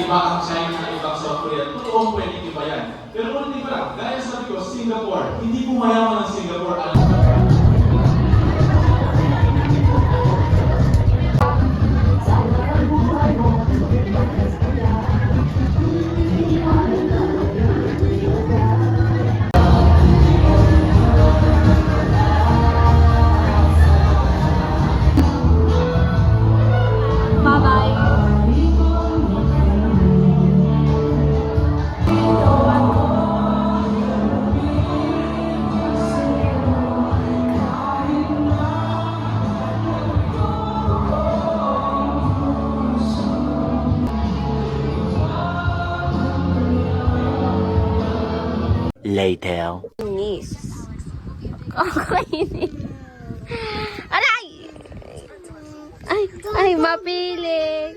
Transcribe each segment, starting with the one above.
iba ang China, ibang South Korea. Totoong pwedeng iba yan. Pero kung hindi ko lang, gaya sabi ko, Singapore. Hindi po mayaman ang Singapore. Later. Nis. Kakainin. Aray! Ay, mapili.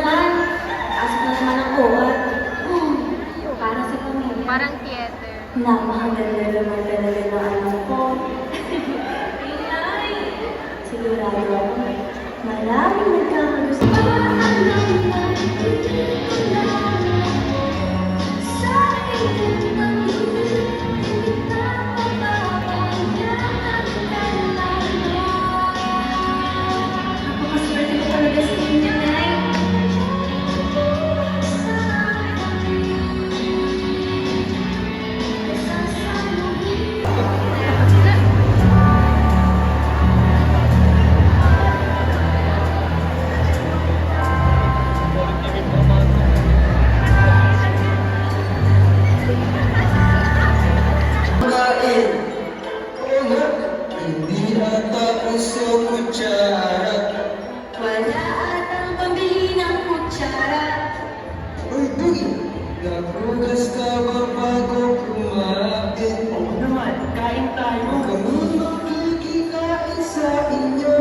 naman. Pasok na naman ang uwan. Para sa pamilya. Parang theater. Napakaganda naman talaga ng anak ko. Inay! Sigurado ako. Maraming nagkakagusto. Napakaswerte ko talaga sa inyo, Nay. Kain. Oo nga, hindi ata uso kutsara. Wala atang pambili ng kutsara. Uy, Duy, nagugas ka ba bago kumain? Oo naman, kain tayo. Kamunong kikikain sa inyo,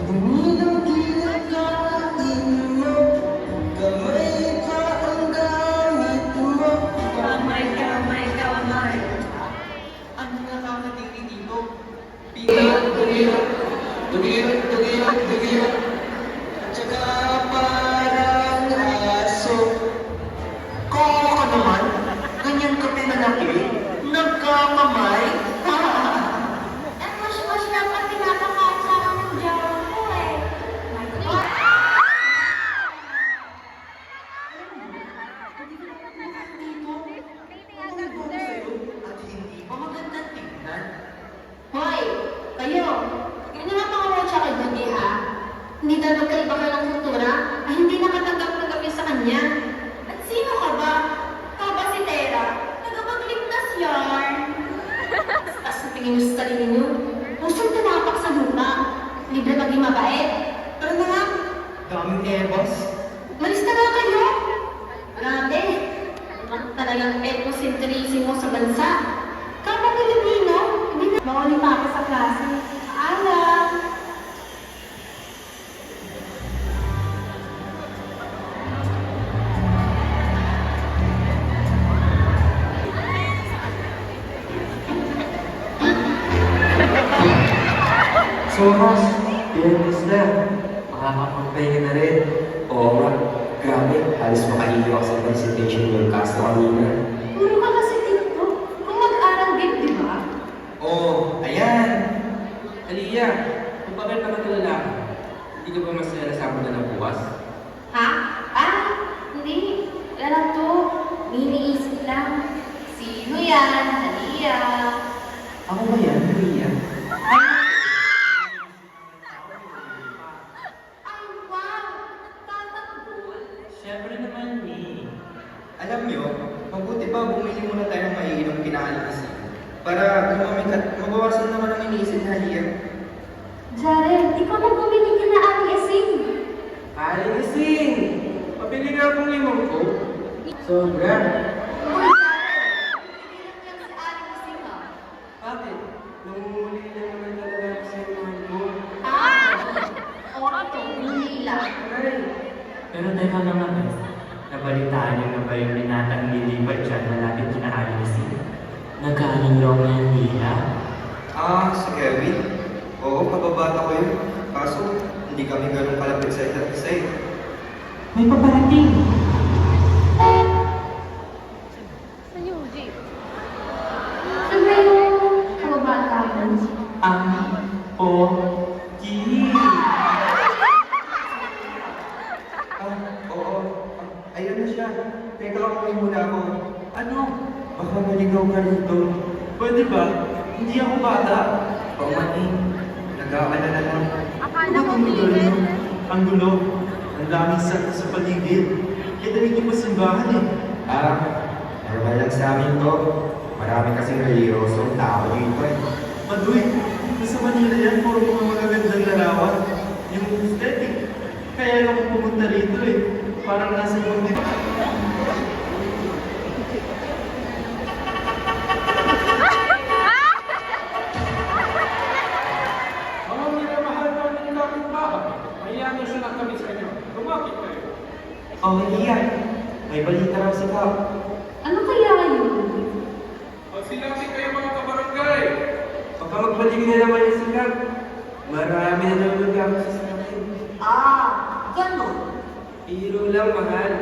duminong kinakain mo, kamay pa ang gamit mo. Kamay, kamay, kamay. Ano nakakatiti dito? Tugilot, tugilot, tugilot, tugilot, tugilot. Tsaka parang aso. Kawawa ka naman. Ganyan ka pinalaki. Nagkakamay. Eh, mas dapat pinapakain sa akin ng jawa ko eh. My God. At hindi pa magandang tingnan. Hoy, kayo. Ganyan nga mga watcha kay Dugi ha. Hindi daw magkaiba ka ng kultura ay hindi nakatanggap-tanggap yun sa kanya. At sino ka ba? Ikaw ba si Tera? Nagapagligtas yarn. As sa tingin niyo sa sarili niyo, pusong tinapak sa lupa. Libre maging mabait. Pero na nga, Daming ebas. malis na nga kayo. Grabe. Ang talagang ethnocentrismo sa bansa. Kapag Pilipino, hindi na mawali pa ako sa klase. Alam. So, Ross, Biyernes na. Makakapagpahinga na rin. Oo nga, grabe. Halos makahiyo ako sa presentation ng Castro kanina. Puro ka kasi dito. Kung mag-aral din, di ba? Oh, ayan! Aliyah, kung bakit nakatulala ka, hindi ka ba masaya na sabon na ng bukas? Ha? Ah, hindi. Wala lang to. Iniisip lang. Sino yan? Halika. Ako ba yan, Aliyah? Ay, wow! Nagtatanggol. Siyempre naman ni. Alam nyo, mabuti ba bumili muna tayo ng maiinom kinaalinasin para lumamig at mabawasan naman ang iniisip na Aliyah. Jared, ikaw na bumili ka na Ari Asing. Aligasing! Pabili nga akong limang ko. Sobra. Uy, Jared! Bibili lang yan si Ari Asing, ha? Bakit? Namumuli lang naman talaga ako sa inuman ko. Ah! Oo, to. Bumili lang. Ay! Pero teka lang nga, nabalitaan niyo na ba yung binatang lilipat dyan malapit kina Aligasing? Nag-aalong yan nila. Ah, si Kevin? Oo, kababata ko yun. Kaso, hindi kami ganun kalapit sa isa't isa eh. May paparating! Sa Eugene. Ano ba yung kababata mo? Ang pogi! Ah, oo. Ah, ayun na siya. Teka lang, kumain muna ako. Ano? Baka maligaw ka rito. Pwede ba? Hindi ako bata. Paumating. Nag-aalala lang. Akala ko Ang gulo, bilis. no? Ang gulo. Ang daming sakit sa paligid. Kaya dahil yung pasimbahan eh. Ah, normal lang sa amin to. Marami kasing reliyosong tao dito eh. Maduy, sa Manila yan, puro mga magagandang larawan. Yung aesthetic. Kaya lang ako pumunta rito eh. Parang nasa ibang dito. Mga minamahal namin ng kapitbahay, mayaman siya ng kami sa inyo. Lumapit kayo. Oh, Lia. May balita raw si Kap. Ano kaya yun? Magsilaksik kayo mga kabarangay! Baka magbalik na naman yung si Kap. Marami na naman gamit sa akin. Ganon. Hero lang, mahal.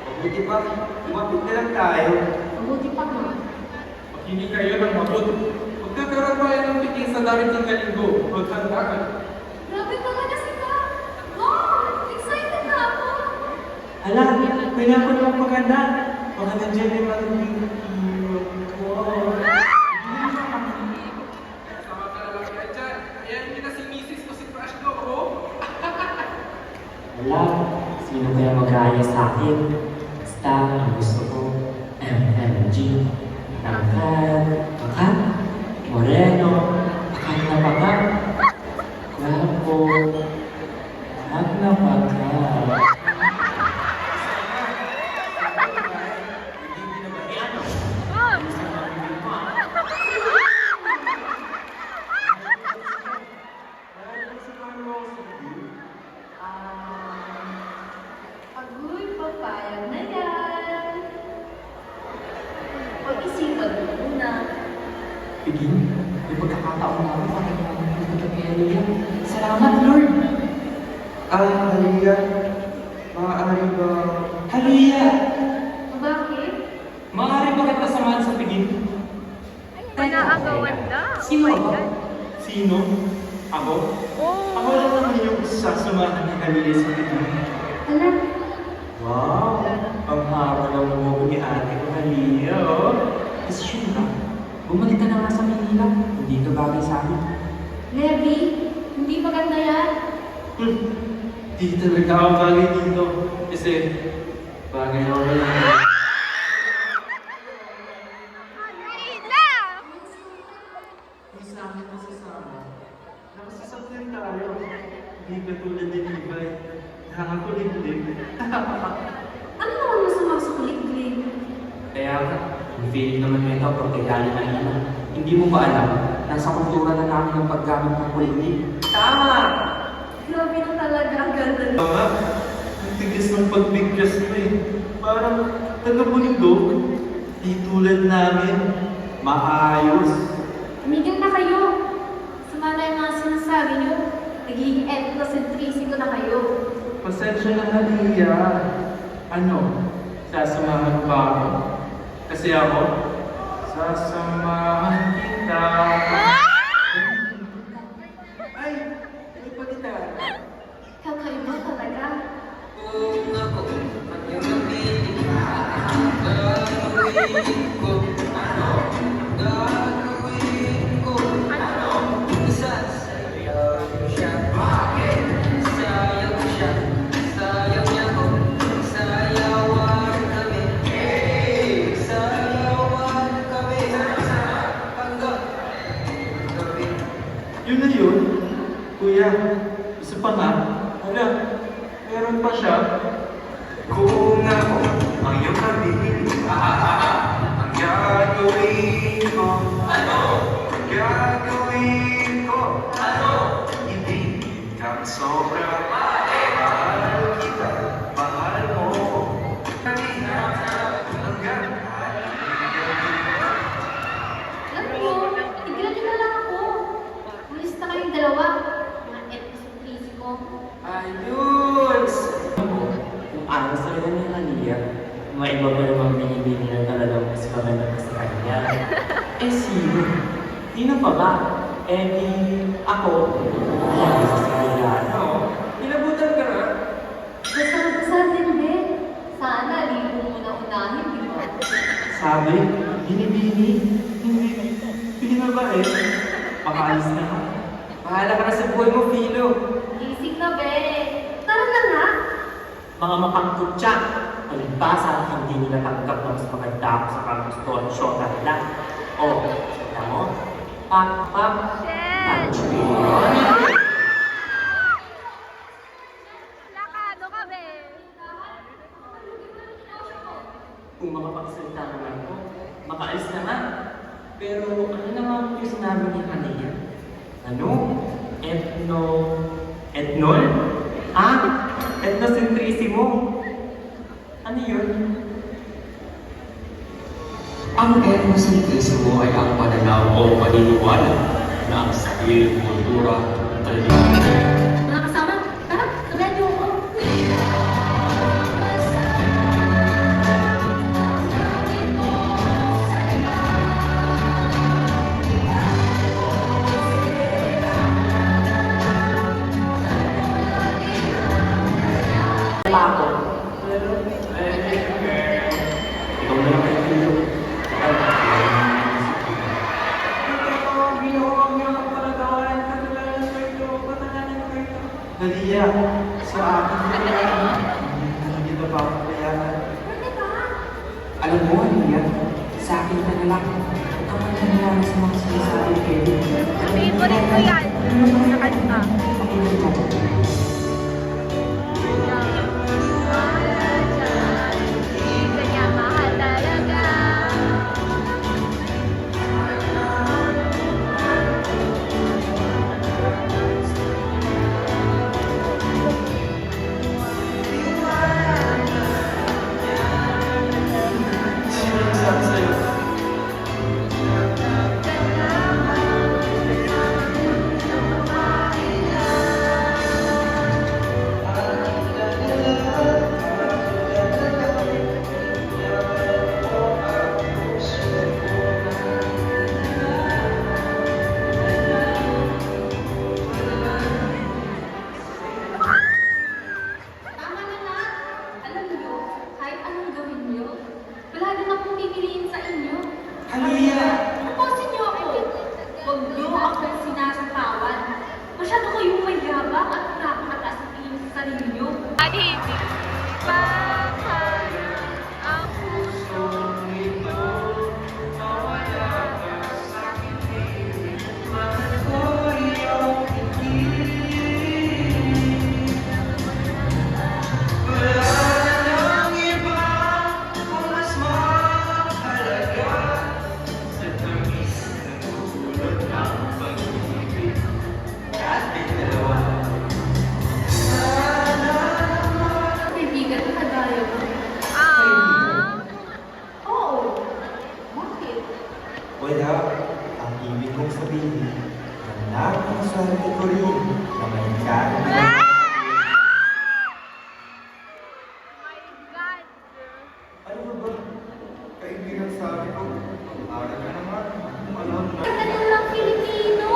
Mabuti pa, lumapit na lang tayo. Mabuti pa nga. Makinig kayo ng mabot. Magkakaroon tayo ng tikin sa darating na linggo. Maghanda ka. Grabe talaga si Ka. Wow! Excited na ako. Hala, may napon lang maganda. Baka nandiyan yung mga Sama ka na lang yan dyan. Ayan hindi na si Mrs. o si Crush ko, oh. Wala, sino kaya mag-aayos sa akin? Basta, ang gusto ko, MMG. Tangkad, pakat, moreno, pakat na pakat. Guwapo, pakat na pakat. Agoy, papayag na yan. Pag-isipan mo muna. Pigin, may pagkakataon na ako para nakakita kay Lia. Salamat, Lord! Halia. Maaari ba? Halia! Bakit? Maaari ba kita samahan sa pigin? Panaagawan na. Oh Sino my ako? God. Sino? Ako? Oh. Ako lang naman yung sasamahan ni Halia sa pigin. Hala, Wow! Ang haba ng buhok ni ate ko, Halia, oh! Kasi sure ka, bumalik ka na nga sa Manila. Hindi ka bagay sa akin. Levi, hindi maganda yan. Di talaga ako bagay dito. Kasi, bagay ako lang. Manila! Hindi sa akin masasama. Nakasasakyan tayo. Hindi ka tulad ng iba eh. Nakakakulit-lit. Ano naman masama sa kulig-kulig? Kaya ka, yung feeling naman mo ito, protektali ng ina. Hindi mo ba alam, nasa kultura na namin ang paggamit ng kulit-lit? Tama! Grabe na talaga, ang ganda. Tama! Ang tigas ng pagbigkas mo eh. Parang taga-bundok. Di tulad namin. Maayos. Tumigil na kayo. Sama na yung mga sinasabi niyo. Nagiging ethnocentric na kayo. Pasensya na Halia. Ano? Sasamahan pa ako? Kasi ako, sasamahan kita. Ay! Ano pa kita? Kakaiba talaga. Kung ako ang iyong napiling, gagawin ko. Ano? Gagawin ko. Ano? Sasayaw siya. Bakit? Sayaw siya. Sayaw niya ko. Sayawan kami. Hey! Sayawan kami. Hanggang gabi. Yun na yun. Kuya, isa pa nga. Hala, meron pa siya. Kung ako ang iyong sabihin, ang gagawin ko. Ano? Ang gagawin ko. Ano? Hindi kang sobra. Mahal kita, mahal mo. Hanggang Alam niyo, tigilan niyo na lang ako. Ulis na kayong dalawa. Mga ethnocentric ko. Ayos! Kung ano sa rin ni Halia, mga iba pa namang binibini na talagang mas maganda pa sa kanya. Eh sino? Sino pa ba? Eh di ako. Ayan, sa Sigurano. Inabutan ka na? Dasal-dasal din din. Sana, libo mo na unahin, di ba? Sabi, binibini. Hindi. Pili na ba eh? Pakaalis na ka. Bahala ka na sa buhay mo, Philo. Gising na, be. Tara na nga. Mga mapangkutsa, paligpasan, hindi nila tanggap na mas maganda ako sa kagustuhan syota nila. O, kita mo? Pak, Shit! punch. Lakado ka, be. Kung makapagsalita naman ko, makaalis na nga. Pero ano naman yung sinabi ni Halia? Ano? Etnol? Ha? Etnocentricimo? ang etnosentrismo ay ang pananaw o paniniwala na ang sarili, kultura, tradisyon. Mga kasama, tara, sabihan niyo ako. Ako. Ikaw na lang kayo dito. Nadia, sa akin hindi ba pa ako kayanan? Alam mo, Ania, sa akin ka na lang. Kapag nangyari sa mga sinasabi kayo, Favorite ko yan. Sa kanta. pakinig mo. Hindi niya mahal talaga. Sino nagsabi sa'yo? Tama na nga. Alam niyo, kahit anong gawin niyo, wala din akong pipiliin sa inyo. Halia! Tapusin niyo ako. Huwag niyo akong sinasapawan. Masyado kayong mayabang at nakakataas sa tingin sa sarili niyo. Tahimik. Papaya ang puso nito. Mawala ka sa aking piling. Mahal ko iyong piling. Wala nang iba kung mas mahalaga sa tamis ng dulot ng pag-ibig. Ating dalawa. Kaibigan na kagaya mo. Ah. Oo. Bakit? Wala. Ang ibig kong sabihin, anak ng swerte ko rin na may kaya. My God. Ano ba? Kaibigan sabi ko, aral ka naman. Ano na? Ganun lang Pilipino.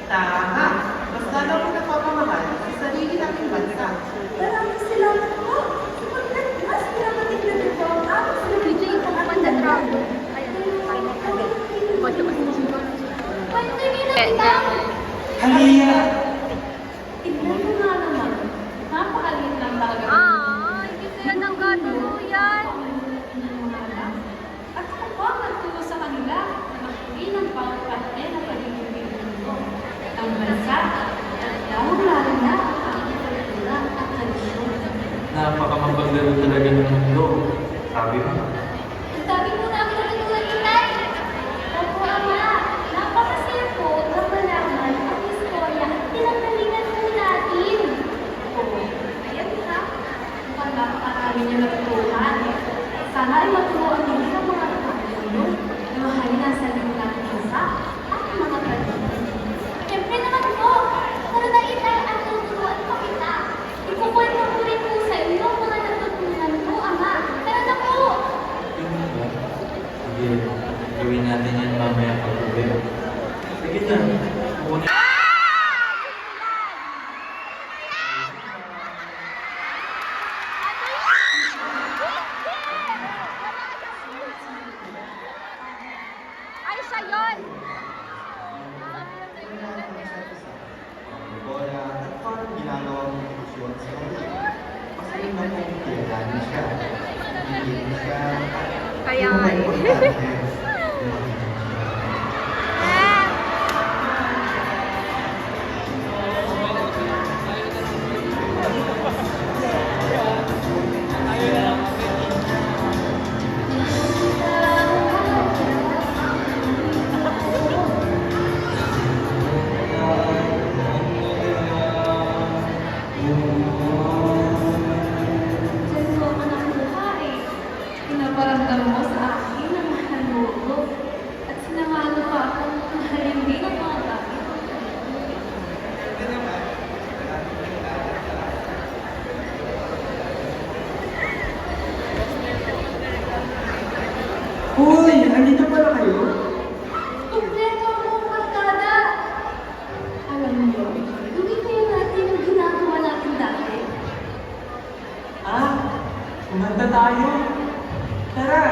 Tama. Mas lalo ko napapamahal sa sarili nating bansa. Maraming salamat po. Sapagkat mas pinamatig na nito ang aming sarili DJ, at pagpanda ang ka. dami. Halia! Tignan mo nga naman. Napakaliit lang talaga. Ah, hindi sila nang gatuluyan. At ako pa nagturo sa kanila na magpili ng pangparte na pagiging Pilipino. Ang bansa at lalong-lalo na ang kultura at tradisyon. Napakamapaglaro talaga ng mundo. Sabi mo. Ang dami mo namin natutunan inay. Opo, Ama. Napakasaya po na malaman ang istorya at pinanggalingan po natin. Oo, ayan ha. Mukhang napakarami niyo natutunan. Sana ay maturuan niyo sa mga kapatid na mahalin ang sarili natin bansa at mga tradisyon. Siyempre naman po, pero na inay ang tuturuan ko kita. Ikukwento ko rin po sa inyo ang mga natutunan po, Ama. Tara na po! Yun ba? Sige, gawin natin yan mamaya pag-uwi. Sige na. Muna. Ay, siya yun. Bola at parang ginagawa mo yung ilusyon sa kanya. Kasi na kung kilalanin siya. Hindi siya. Kaya nga eh. Importante. Diyan ko ako nakuha eh. Pinaparamdam mo sa akin na mahal mo nandito pala kayo? Kompleto ang buong barkada! Alam niyo, gawin kayo natin ang ginagawa natin dati. Kumanta tayo. Tara!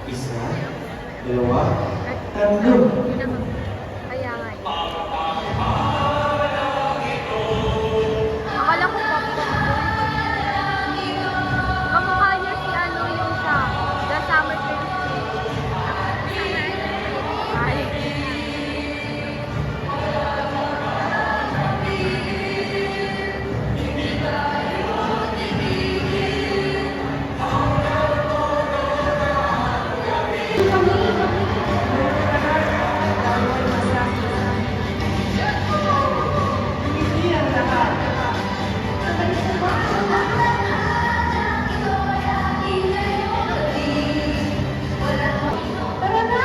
Isa, dalawa, tatlo. Kaya nga eh. Akala ko kamukha niya si ano yung sa The Summer Prince. Ay. Tara na!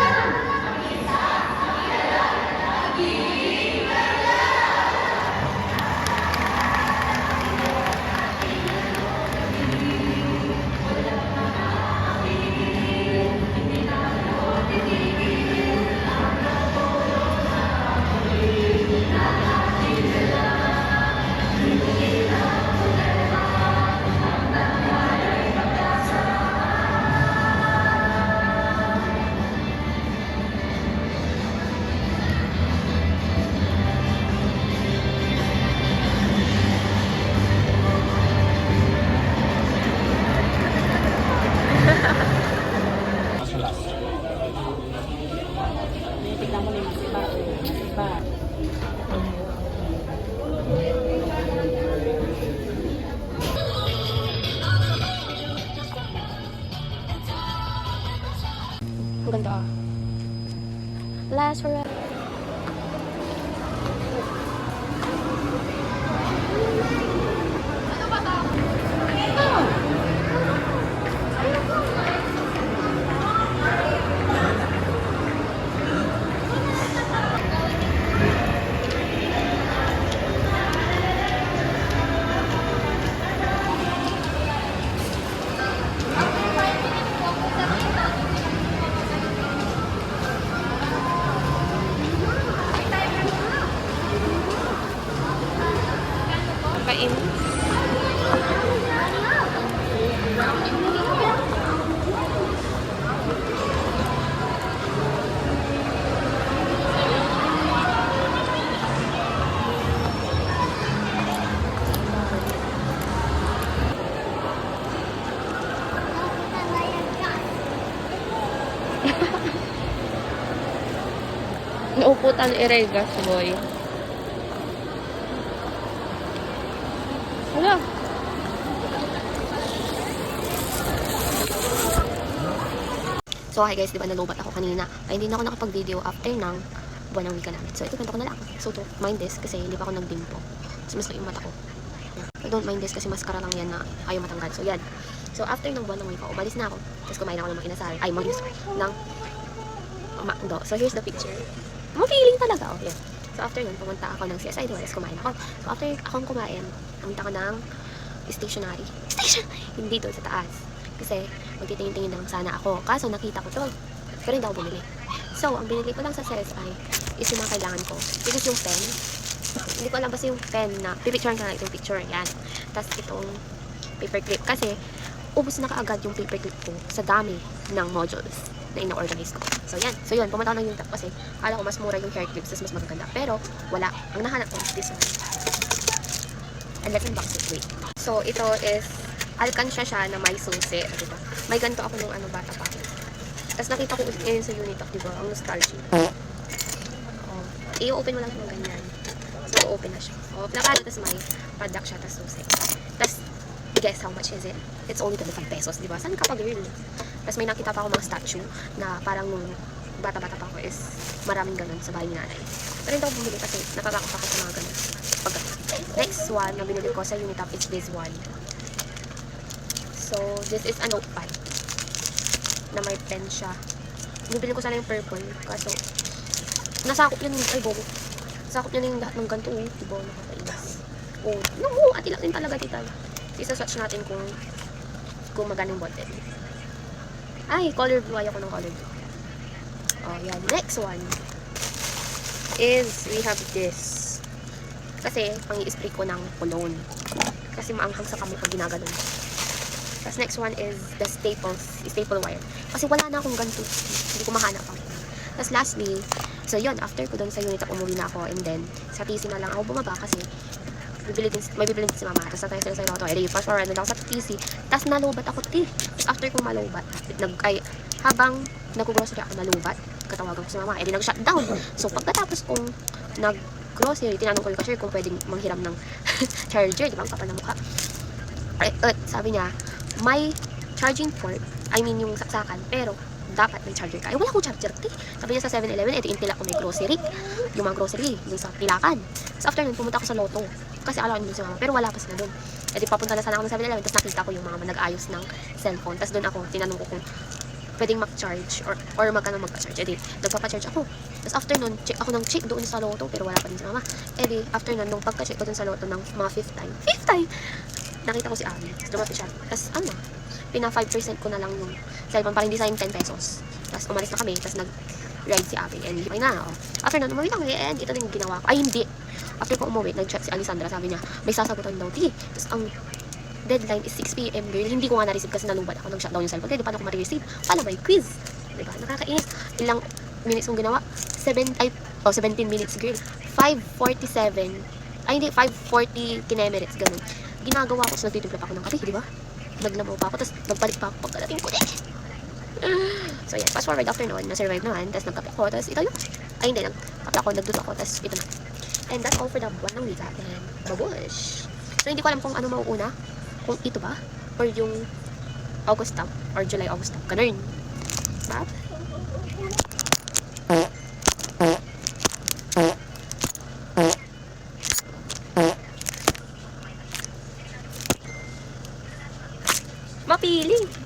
Ang ganda ah. Last forever. Kain. Nauputan Eregas, boy. Wala. So, hi guys, di ba nalubat ako kanina? Ay, hindi na ako nakapag-video after ng buwan ng wika namin. So, ito, ganito ko na lang. So, to mind this kasi hindi pa ako nagdimpo. So, mas yung mata ko. I don't mind this kasi maskara lang yan na ayaw matanggal. So, yan. So, after ng buwan ng wika, umalis na ako. Tapos kumain ako ng mga inasal. Ay, mag-use ng McDo. So, here's the picture. Feeling talaga, oh. Yan. So, after yun, pumunta ako ng CSI Duales, kumain ako. So, after akong kumain, pumunta ko ng stationery. Hindi doon sa taas. Kasi, magtitingin-tingin lang sana ako. Kaso, nakita ko to. Pero hindi ako bumili. So, ang binili ko lang sa CSI is yung mga kailangan ko. Because yung pen, hindi ko alam basta yung pen na pipicturean ka na itong picture. Yan. Tapos, itong paper clip. Kasi, ubos na kaagad yung paper clip ko sa dami ng modules na ina-organize ko. So, yan. So, yun. Pumunta ako ng Unitap kasi akala ko mas mura yung hair clips, mas magaganda. Pero, wala. Ang nahanap ko is this one. And let's unbox it. Wait. So, ito is alkansya siya na may susi. Diba? May ganito ako nung bata pa. Tapos nakita ko ngayon sa Unitap, diba? Ang nostalgia. I-open mo lang ng ganyan. So, open na siya. So, nakalo, tapos may product siya, tapos susi. Tapos, guess how much is it? It's only 25 pesos, diba? Saan ka pa, girl? Tapos may nakita pa ako mga statue na parang nung bata-bata pa ako is maraming ganun sa bahay ni nanay. Pero hindi ako bumili kasi natatakot ako sa mga ganun. Next one na binili ko sa Unitap is this one. So, this is a Note 5 na may pen siya. Bibili ko sana yung purple kaso nasakop yun ay bobo. Sakop niya na yung lahat ng ganito. Diba? Nakakailas. Oh, ati lang din talaga tita. Isa-search natin kung magana yung bottle. Ay, color blue. Ayoko ng color blue. Oh, yan. Next one is we have this. Kasi, pang i-spray ko ng cologne. Kasi maanghang sa kamay pag ginaganon. Tapos next one is the staple wire. Kasi wala na akong ganito. Hindi ko mahanap ako. Tapos lastly, so yun, after ko doon sa unit, umuwi na ako. And then, sa TC na lang ako bumaba kasi may bibili din si mama. Tapos natay sila sa loto. Eh, fast forward na lang sa TC. Tapos nalubat ako, Tapos after kong malubat, habang nag-grocery ako nalubat, katawagan ko si mama. Eh, di nag-shutdown. So, pagkatapos kong nag-grocery, tinanong ko yung cashier kung pwedeng manghiram ng charger. Di ba? Ang kapal na mukha. Sabi niya, may charging port, I mean yung saksakan, pero dapat may charger ka. Eh, wala akong charger. Sabi niya sa 7-Eleven, ito yung tila ko may grocery. Yung mga grocery, yung sa tilakan. So after nun, pumunta ako sa Lotto. Kasi alaw ko din si mama, pero wala pa sila doon. Eh di papunta na sana ako ng 7-Eleven, tapos nakita ko yung mga nag-ayos ng cellphone. Tapos doon ako, tinanong ko kung pwedeng mag-charge or magkano mag-charge. Eh di, nagpapa-charge ako. Tapos after nun, check ako ng check doon sa Lotto, pero wala pa din si mama. Eh di, after nun, nung pagka-check ko doon sa Lotto ng mga 5th time, nakita ko si Abby. Tapos dumapi siya. Tapos pina 5% ko na lang yung cellphone para hindi sayang 10 pesos. Tapos umalis na kami. Tapos nag-ride si Abby. And hipay na. After nun, umuwi na kami. And ito din yung ginawa ko. Ay, hindi. After ko umuwi, nag-chat si Alessandra. Sabi niya, may sasagutan daw. Tapos ang deadline is 6 p.m. girl. Hindi ko nga na-receive kasi nalubat ako. Nag-shutdown yung cellphone. Kaya di paano ko ma-receive? Pala may quiz. Diba? Nakakainis. Ilang minutes kong ginawa? 17 minutes girl. 5:47. Ay, hindi. 5:40 kinemerits. Ganun. Ginagawa ko. So, nagtitimpla pa ako ng kape. Diba? Naglamaw pa ako. Tapos, nagbalik pa ako pagkadating ko. So, yeah. Fast forward after noon. Na-survive naman. Tapos, nagkape ako. Tapos, ito yun. Ay, hindi. Nagkape ako. Nagduto ako. Tapos, ito na. And that's all for the buwan ng wika. And, babush. So, hindi ko alam kung ano mauuna. Kung ito ba? Or yung August top. Or July, August top. Ganun. Bye. Mapili.